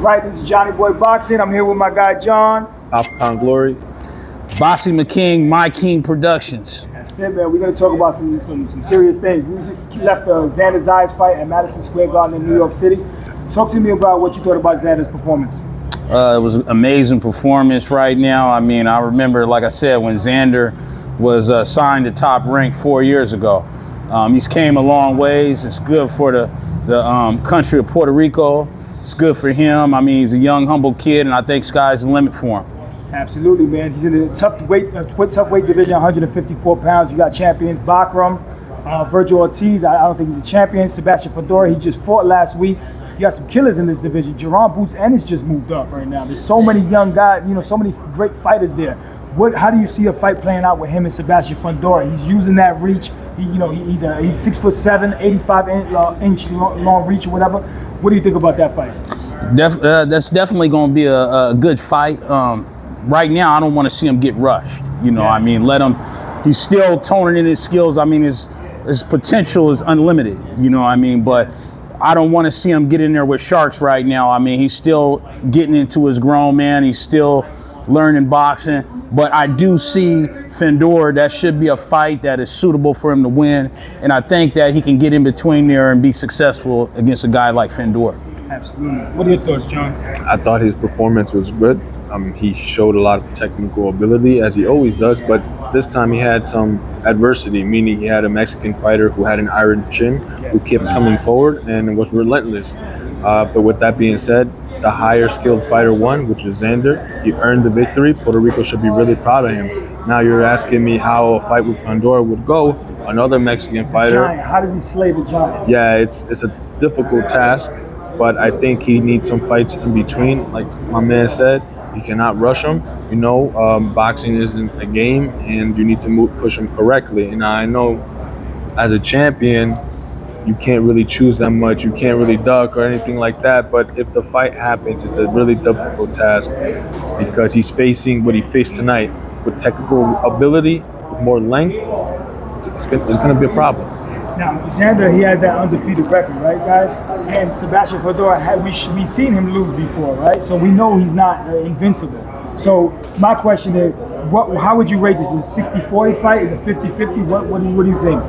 Right, this is Johnny Boy Boxing. I'm here with my guy John. Alpha Glory. Bossy McKing, My King Productions. That's it, man. We're going to talk about some serious things. We just left the Xander Zayas fight at Madison Square Garden in New York City. Talk to me about what you thought about Xander's performance. It was an amazing performance right now. I mean, I remember, like I said, when Xander was signed to Top Rank 4 years ago. He's came a long ways. It's good for the country of Puerto Rico. It's good for him. I mean, he's a young, humble kid, and I think sky's the limit for him. Absolutely, man. He's in the tough weight division, 154 pounds. You got champions Bakram, Virgil Ortiz. I don't think he's a champion. Sebastian Fendor, he just fought last week. You got some killers in this division. Jerron Boots Ennis just moved up right now. There's so many young guys, so many great fighters there. How do you see a fight playing out with him and Sebastian Fendor? He's using that reach. He's 6'7", 85-inch long reach or whatever. What do you think about that fight? That's definitely going to be a good fight. Right now, I don't want to see him get rushed. I mean, let him. He's still toning in his skills. I mean, his potential is unlimited. But I don't want to see him get in there with sharks right now. I mean, he's still getting into his grown man. He's still learning boxing. But I do see Fendor, that should be a fight that is suitable for him to win. And I think that he can get in between there and be successful against a guy like Fendor. Absolutely. What are your thoughts, John? I thought his performance was good. He showed a lot of technical ability, as he always does, but this time he had some adversity, meaning he had a Mexican fighter who had an iron chin, who kept coming forward and was relentless. But with that being said, the higher skilled fighter won, which was Xander. He earned the victory. Puerto Rico should be really proud of him. Now you're asking me how a fight with Fendor would go. Another Mexican fighter. Giant. How does he slay the giant? Yeah, it's a difficult task, but I think he needs some fights in between. Like my man said, you cannot rush him. Boxing isn't a game, and you need to push him correctly. And I know, as a champion, you can't really choose that much. You can't really duck or anything like that. But if the fight happens, it's a really difficult task because he's facing what he faced tonight with technical ability, with more length. It's going to be a problem. Now, Xander, he has that undefeated record, right, guys? And Sebastian Fendor, we've seen him lose before, right? So we know he's not invincible. So my question is, how would you rate this? Is it a 60-40 fight? Is it 50-50? What do you think?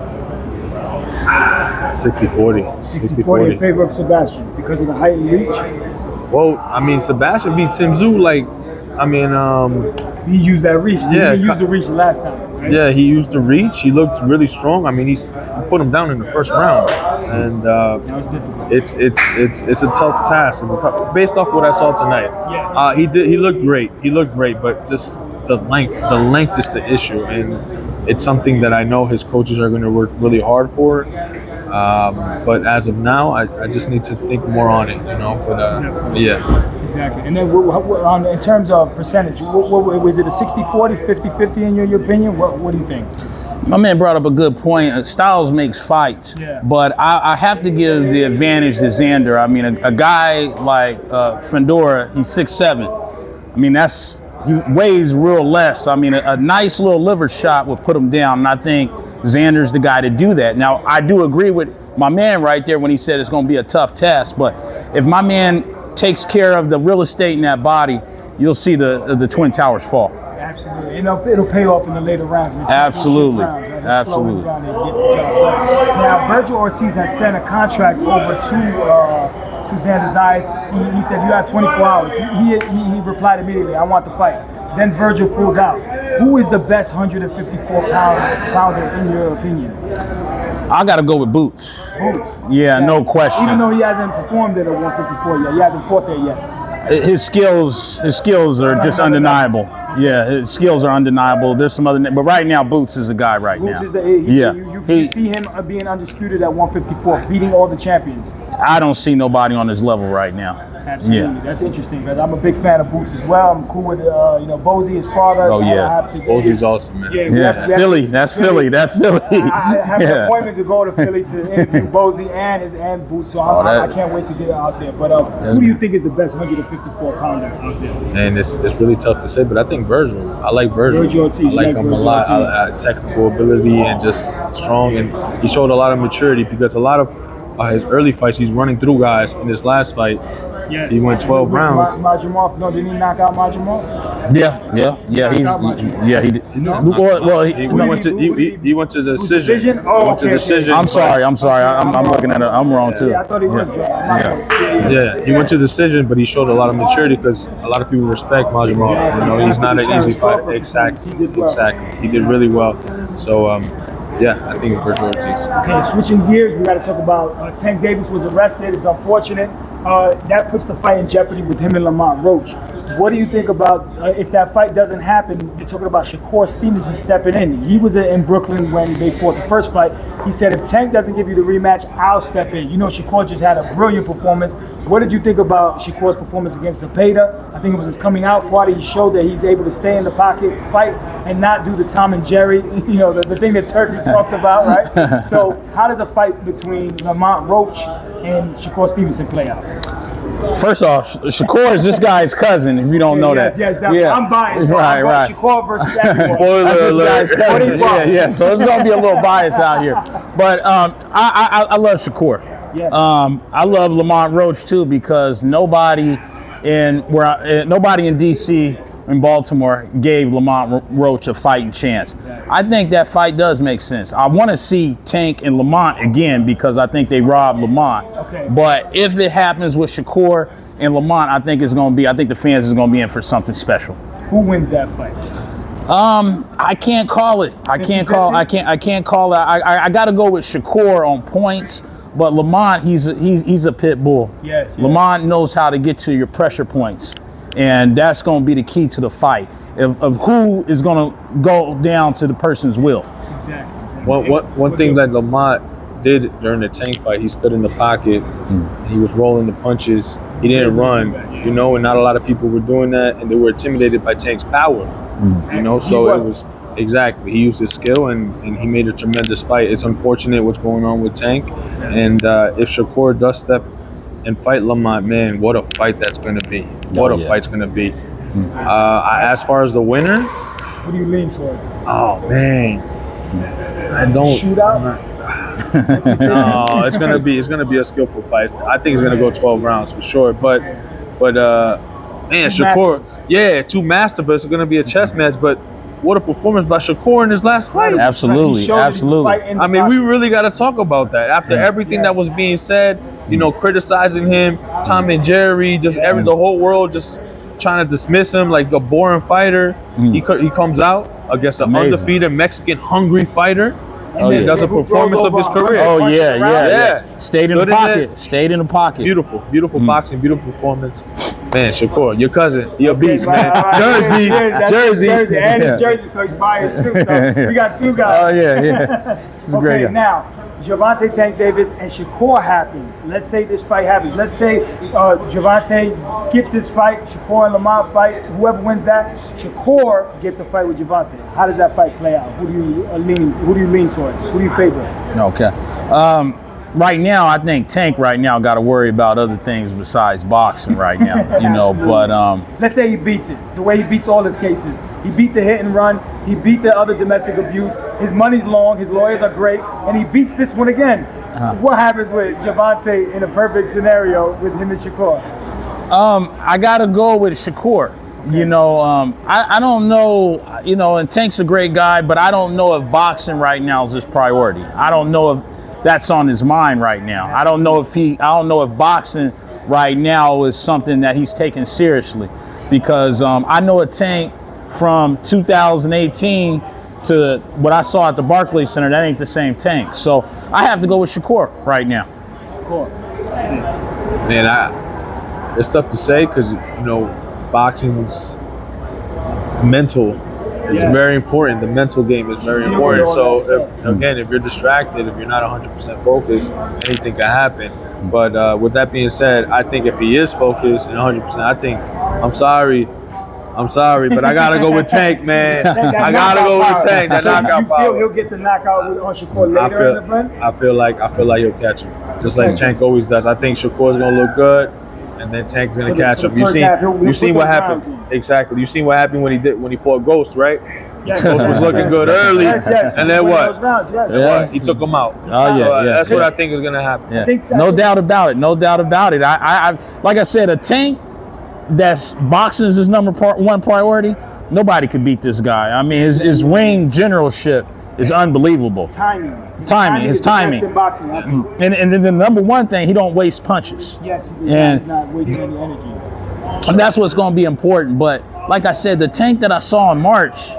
60-40. 60-40 in favor of Sebastian because of the height and reach? Well, I mean, Sebastian beat Tim Tszyu, he used that reach. Yeah, he used the reach last time, right? Yeah, he used the reach. He looked really strong. I mean, he put him down in the first round, and that was difficult. It's a tough task. Based off what I saw tonight. Yeah. He looked great. He looked great, but just the length is the issue, and it's something that I know his coaches are going to work really hard for. But as of now, I just need to think more on it, But yeah. Exactly. And then in terms of percentage, was it a 60-40, 50-50 in your opinion? What do you think? My man brought up a good point. Styles makes fights, but I have to give the advantage to Xander. I mean, a guy like Fendor, he's 6'7". I mean, he weighs real less. I mean, a nice little liver shot would put him down, and I think Xander's the guy to do that. Now, I do agree with my man right there when he said it's going to be a tough task, but if my man takes care of the real estate in that body, you'll see the Twin Towers fall. Absolutely. It'll pay off in the later rounds. Absolutely. Rounds, right? Absolutely. Down and get the job done. Now, Virgil Ortiz has sent a contract over to Xander Zayas. He said, you have 24 hours. He replied immediately, I want the fight. Then Virgil pulled out. Who is the best 154-pounder in your opinion? I got to go with Boots. Boots? Yeah, no question. Even though he hasn't performed at a 154 yet. He hasn't fought there yet. His skills are just undeniable. Yeah, his skills are undeniable. There's some other, but right now Boots is the guy right now. Boots is you see him being undisputed at 154, beating all the champions. I don't see nobody on his level right now. Absolutely, that's interesting because I'm a big fan of Boots as well. I'm cool with Bozy, his father. Oh yeah, Bozy's awesome, man. Philly. That's Philly. I have an appointment to go to Philly to interview Bozy and Boots, so I can't wait to get out there. But who do you think is the best 154-pounder out there? And it's really tough to say, but I think Virgil. I like Virgil. Ortiz, I like him a lot. Technical ability and just strong, and he showed a lot of maturity because a lot of his early fights, he's running through guys. In his last fight, Yes. He went 12 rounds. Majumov, no, didn't he knock out Majumov? Yeah. He did. Well, He went to the decision. Oh, He went to okay, decision. I'm sorry. I'm looking at it. I'm wrong too. Yeah, I thought he was. Yeah, he went to decision, but he showed a lot of maturity because a lot of people respect Majumov. You know, he's not an easy fighter. Exactly. He did really well. So, yeah, I think Virgil Ortiz. Okay, switching gears, we got to talk about Tank Davis was arrested. It's unfortunate. That puts the fight in jeopardy with him and Lamont Roach. What do you think about if that fight doesn't happen? They're talking about Shakur Stevenson stepping in. He was in Brooklyn when they fought the first fight. He said, if Tank doesn't give you the rematch, I'll step in. You know, Shakur just had a brilliant performance. What did you think about Shakur's performance against Zepeda? I think it was his coming out party. He showed that he's able to stay in the pocket, fight, and not do the Tom and Jerry, you know, the thing that Turkey talked about, right? So how does a fight between Lamont Roach and Shakur Stevenson play out? First off, Shakur is this guy's cousin. If you don't know that, yes, I'm biased. So right. Shakur versus everyone. That's this guy's cousin. Yeah. So it's gonna be a little bias out here, but I love Shakur. Yes. I love Lamont Roach too because nobody in DC. In Baltimore gave Lamont Roach a fighting chance. I think that fight does make sense. I want to see Tank and Lamont again because I think they robbed Lamont. Okay. But if it happens with Shakur and Lamont, I think the fans is going to be in for something special. Who wins that fight? I can't call it. I can't call it. I got to go with Shakur on points. But Lamont, he's a pit bull. Yes. Lamont knows how to get to your pressure points. And that's going to be the key to the fight of who is going to go down to the person's will. Exactly. One thing that Lamont did during the Tank fight, he stood in the pocket. He was rolling the punches. He didn't run, you know, and not a lot of people were doing that, and they were intimidated by Tank's power, you know. So it was exactly he used his skill and he made a tremendous fight. It's unfortunate what's going on with Tank, and if Shakur does step and fight Lamont, man, what a fight that's going to be. What a fight's going to be. As far as the winner, what do you lean towards? Oh, man. I don't. Shootout? No, it's going to be a skillful fight. I think it's going to go 12 rounds for sure. But man, Shakur, two masterpieces. It's going to be a chess match, but what a performance by Shakur in his last fight. Absolutely. I mean, we really got to talk about that. After everything that was being said, you know, criticizing him, Tom and Jerry, the whole world just trying to dismiss him like a boring fighter. He comes out against an undefeated Mexican hungry fighter. And does a performance of his career. Oh, yeah. Stayed in the pocket. Beautiful boxing, beautiful performance. Man, Shakur, your cousin, you're a beast, man. Jersey. And his jersey, so he's biased too. So we got two guys. Oh, yeah. Okay, now, Gervonta Tank Davis and Shakur happens. Let's say this fight happens. Let's say Gervonta skips this fight, Shakur and Lamont fight. Whoever wins that, Shakur gets a fight with Gervonta. How does that fight play out? Who do you lean towards? Who do you favor? Okay. Right now, I think Tank right now got to worry about other things besides boxing right now, you know. But let's say he beats it the way he beats all his cases. He beat the hit and run. He beat the other domestic abuse. His money's long. His lawyers are great, and he beats this one again. What happens with Gervonta in a perfect scenario with him and Shakur? I got to go with Shakur. Okay. You know, I don't know, you know, and Tank's a great guy, but I don't know if boxing right now is his priority. I don't know if that's on his mind right now. I don't know if boxing right now is something that he's taking seriously, because I know a Tank from 2018 to what I saw at the Barclays Center, that ain't the same Tank. So I have to go with Shakur right now. Shakur. That's it. Man, it's tough to say because, you know, boxing's mental is very important. The mental game is very important. So, if you're distracted, if you're not 100% focused, anything can happen. But with that being said, I think if he is focused and 100%, I'm sorry, but I gotta go with Tank, man. I gotta go with Tank. That knockout power. You feel he'll get the knockout on Shakur later in the fight? I feel like he'll catch him, just like Tank always does. I think Shakur's gonna look good, and then Tank's gonna catch him. You seen what happened? Exactly. You seen what happened when he fought Ghost, right? Yes, Roach was looking good early, Yes, yes. and then what? Yes. Yeah. He took him out. Oh, So, yeah. that's what I think is gonna happen. Yeah. think so. No doubt about it. No doubt about it. I like I said, a Tank that's boxing is his one priority. Nobody could beat this guy. I mean, his ring generalship is unbelievable. Timing. His is the timing. best in boxing. And then the number one thing, he don't waste punches. Yes, And- he's not wasting any energy. And that's what's going to be important. But like I said, the Tank that I saw in March,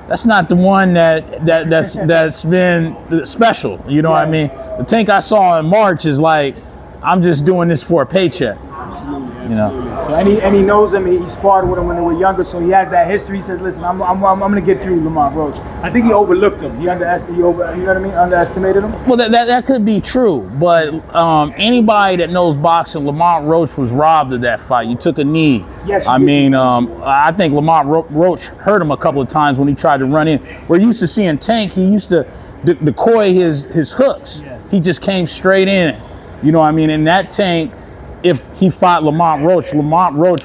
that's not the one that's been special. You know what I mean? The Tank I saw in March is like, I'm just doing this for a paycheck. Absolutely. You know. So and he knows him. He sparred with him when they were younger, so he has that history. He says, "Listen, I'm gonna get through Lamont Roach." I think he overlooked him. You know what I mean? Underestimated him. Well, that could be true, but anybody that knows boxing, Lamont Roach was robbed of that fight. You took a knee. Yes, you I did. mean, I think Lamont Roach hurt him a couple of times when he tried to run in. We're used to seeing Tank. He used to decoy his hooks. Yes. He just came straight in. You know what I mean? And that Tank, if he fought Lamont Roach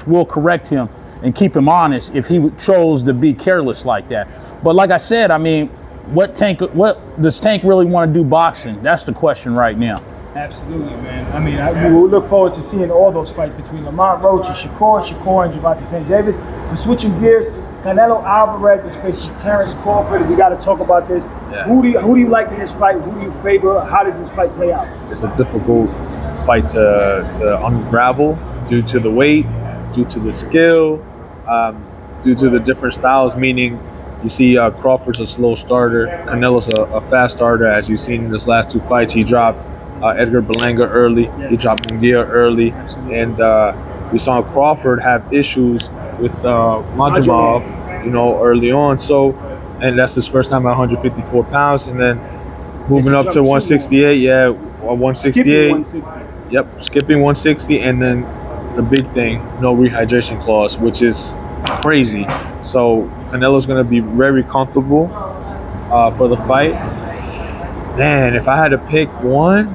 will correct him and keep him honest if he chose to be careless like that. But like I said, I mean, what does Tank really want to do boxing? That's the question right now. Absolutely, man. I mean, we look forward to seeing all those fights between Lamont Roach and Shakur and Gervonta Tank Davis. We're switching gears. Canelo Alvarez is facing Terrence Crawford. We got to talk about this. Yeah. Who do you like in this fight? Who do you favor? How does this fight play out? It's a difficult fight to unravel due to the weight, due to the skill, due to the different styles. Meaning, you see Crawford's a slow starter, Canelo's a fast starter. As you've seen in his last two fights, he dropped Edgar Berlanga early, he dropped Munguia early, and we saw Crawford have issues with Majumov, early on. So, and that's his first time at 154 pounds, and then moving up to 168. Yeah, 168. Skipping 160. Yep, skipping 160, and then the big thing, no rehydration clause, which is crazy. So Canelo's going to be very comfortable for the fight. Man, if I had to pick one,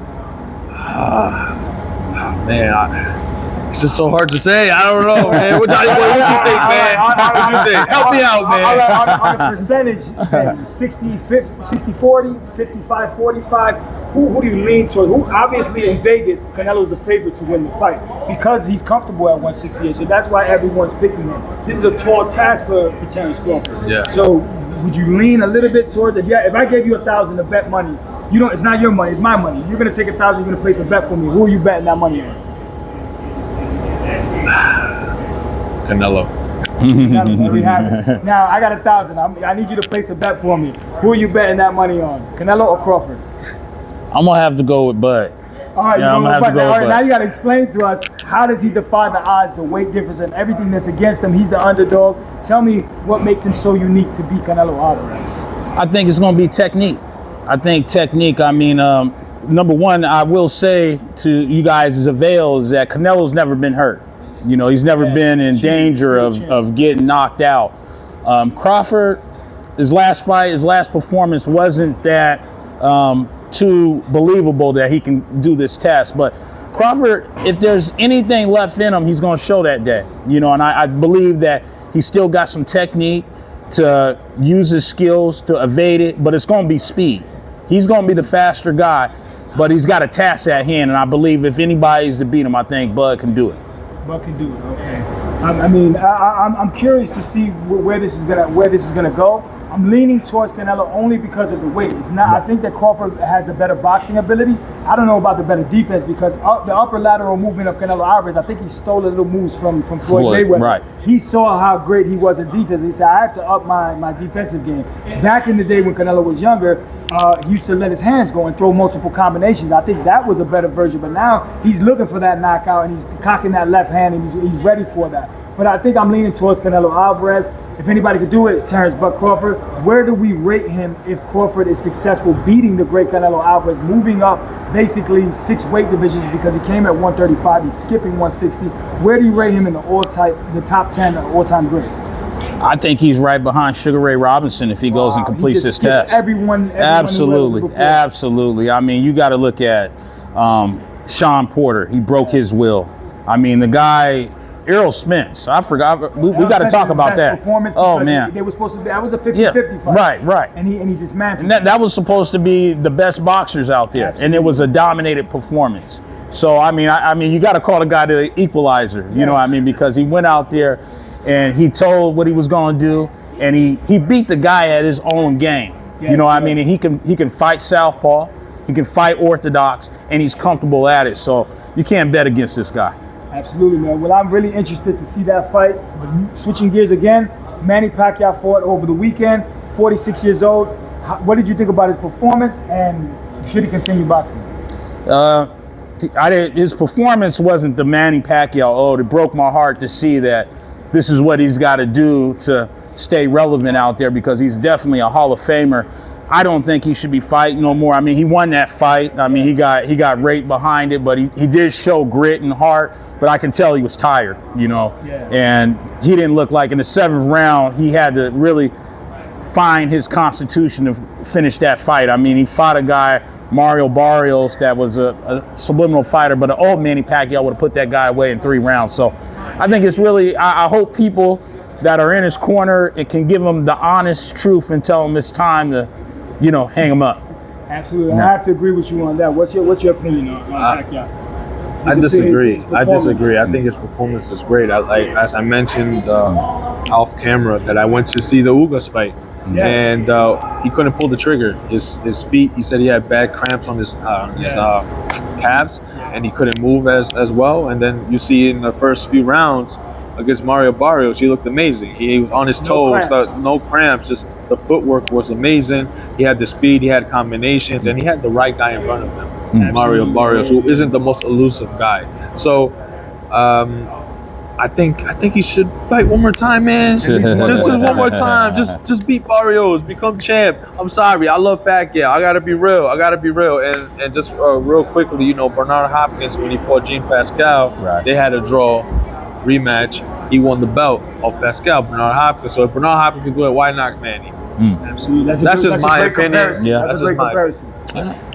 it's just so hard to say. I don't know, man. What do you think, man? What do you think? Help me out, man. On a percentage, 60-40, 55-45, who do you lean toward? Who, obviously in Vegas, Canelo's the favorite to win the fight because he's comfortable at 168. So that's why everyone's picking him. This is a tall task for Terrence Crawford. Yeah. So would you lean a little bit towards it? Yeah. If I gave you $1,000 to bet money, it's not your money, it's my money. You're gonna take $1,000, you're gonna place a bet for me. Who are you betting that money on? Canelo. Now I got $1,000. I need you to place a bet for me. Who are you betting that money on? Canelo or Crawford? I'm gonna have to go with Bud. All right, Yeah, I'm gonna have to go all with right, Bud. now you got to explain to us, how does he defy the odds, the weight difference, and everything that's against him? He's the underdog. Tell me what makes him so unique to beat Canelo Alvarez. I think it's gonna be technique. I think technique. I mean, number one, I will say to you guys as a veil is that Canelo's never been hurt. He's never been in danger of getting knocked out. Crawford, his last performance wasn't that too believable that he can do this test. But Crawford, if there's anything left in him, he's going to show that day. And I believe that he's still got some technique to use his skills to evade it, but it's going to be speed. He's going to be the faster guy, but he's got a task at hand, and I believe if anybody's to beat him, I think Bud can do it. Bud can do it. Okay. I'm curious to see where this is gonna go. I'm leaning towards Canelo only because of the weight. It's not. I think that Crawford has the better boxing ability. I don't know about the better defense because the upper lateral movement of Canelo Alvarez, I think he stole a little moves from Floyd Mayweather. Right. He saw how great he was in defense. He said, I have to up my defensive game. Back in the day when Canelo was younger, he used to let his hands go and throw multiple combinations. I think that was a better version, but now he's looking for that knockout and he's cocking that left hand and he's ready for that. But I think I'm leaning towards Canelo Alvarez. If anybody could do it, it's Terrence Buck Crawford. Where do we rate him if Crawford is successful beating the great Canelo Alvarez, moving up basically 6 weight divisions because he came at 135, he's skipping 160. Where do you rate him in the top 10 all-time great? I think he's right behind Sugar Ray Robinson if he goes and completes this test. Everyone Absolutely. I mean, you got to look at Sean Porter. He broke his will. I mean, the guy Errol Spence. I forgot. We got to talk about that. Oh man, they were supposed to be. That was a 50-50 fight. Right. And he dismantled. And that was supposed to be the best boxers out there, and it was a dominated performance. So I mean, you got to call the guy the equalizer. You know what I mean? Because he went out there and he told what he was going to do, and he beat the guy at his own game. You know what I mean? And he can fight southpaw, he can fight orthodox, and he's comfortable at it. So you can't bet against this guy. Absolutely, man. Well, I'm really interested to see that fight. But switching gears again, Manny Pacquiao fought over the weekend, 46 years old. What did you think about his performance, and should he continue boxing? His performance wasn't the Manny Pacquiao ode. It broke my heart to see that this is what he's got to do to stay relevant out there, because he's definitely a Hall of Famer. I don't think he should be fighting no more. I mean, he won that fight. I mean, he got raped behind it, but he did show grit and heart. But I can tell he was tired, you know. And he didn't look like in the 7th round he had to really find his constitution to finish that fight. I mean, he fought a guy, Mario Barrios, that was a subliminal fighter, but an old Manny Pacquiao would have put that guy away in 3 rounds. So I think it's really, I hope people that are in his corner, it can give him the honest truth and tell him it's time to, you know, hang him up. Absolutely. I have to agree with you on that. What's your opinion on Pacquiao? I disagree. I think his performance is great. As I mentioned off camera, that I went to see the Ugas fight, and he couldn't pull the trigger. His feet, he said he had bad cramps on his calves, and he couldn't move as well. And then you see in the first few rounds against Mario Barrios, he looked amazing. He was on his toes, no cramps, just the footwork was amazing. He had the speed, he had combinations, and he had the right guy in front of him, Mario Barrios, who isn't the most elusive guy. So I think he should fight one more time, man. just one more time. Just beat Barrios, become champ. I'm sorry, I love Pacquiao. I gotta be real. And just real quickly, you know, Bernard Hopkins, when he fought Jean Pascal, they had a draw rematch. He won the belt of Pascal, Bernard Hopkins. So if Bernard Hopkins can do it, why not Manny? Absolutely. That's just my opinion. That's a great comparison.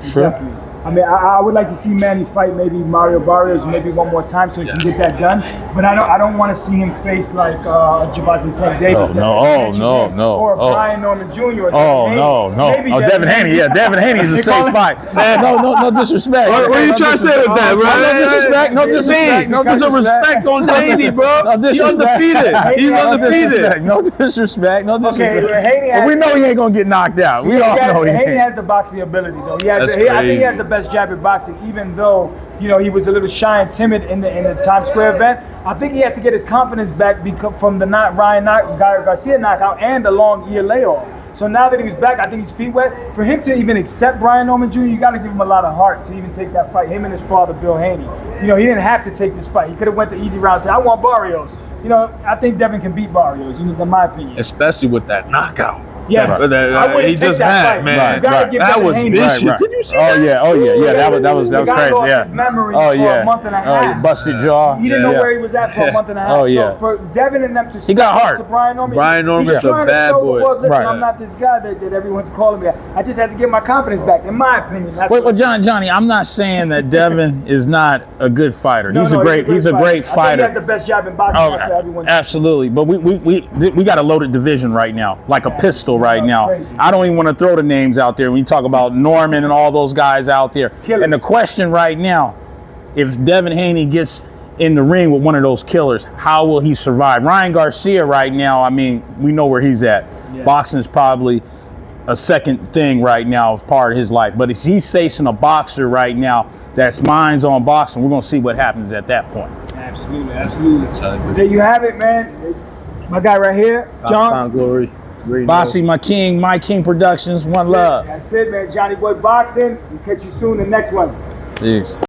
Sure. Definitely. I mean, I would like to see Manny fight maybe Mario Barrios maybe one more time so he can get that done. But I don't want to see him face like Gervonta Tank Davis. No. Or Brian Norman Jr. Or Devin Haney. Yeah, Devin Haney's a safe fight. Man, no disrespect. What are you trying to say with that, bro? No disrespect. There's some respect on Haney, bro. He's undefeated. No disrespect. Okay, but we know he ain't gonna get knocked out. We all know he ain't. Haney has the boxing ability, though. I think he has the best jab at boxing, even though, you know, he was a little shy and timid in the Times Square event. I think he had to get his confidence back from the Ryan Garcia knockout and the long ear layoff. So now that he's back, I think his feet wet. For him to even accept Brian Norman Jr., you got to give him a lot of heart to even take that fight. Him and his father, Bill Haney. You know, he didn't have to take this fight. He could have went the easy route and said, I want Barrios. You know, I think Devin can beat Barrios, in my opinion. Especially with that knockout. Yes, I wouldn't take that fight, man. You gotta give that was vicious. Did you see that? That was crazy. Lost his memory for a month and a half. Busted jaw. He didn't know where he was at for a month and a half. So for Devin and them to he got heart. To Brian Norman's a bad boy. Listen, I'm not this guy that everyone's calling me. I just had to get my confidence back. In my opinion. Well, Johnny, I'm not saying that Devin is not a good fighter. He's a great fighter. He has the best job in boxing. That's what everyone says. Absolutely, but we got a loaded division right now, like a pistol right now. Crazy. I don't even want to throw the names out there when you talk about Norman and all those guys out there. Killers. And the question right now, if Devin Haney gets in the ring with one of those killers, how will he survive? Ryan Garcia right now, I mean, we know where he's at. Boxing is probably a second thing right now, part of his life. But if he's facing a boxer right now that's minds on boxing, we're going to see what happens at that point. Absolutely. There you have it, man. My guy right here, John. Glory. Bossy, my King Productions, one love. That's it, man. Johnny Boy Boxing. We'll catch you soon in the next one. Peace.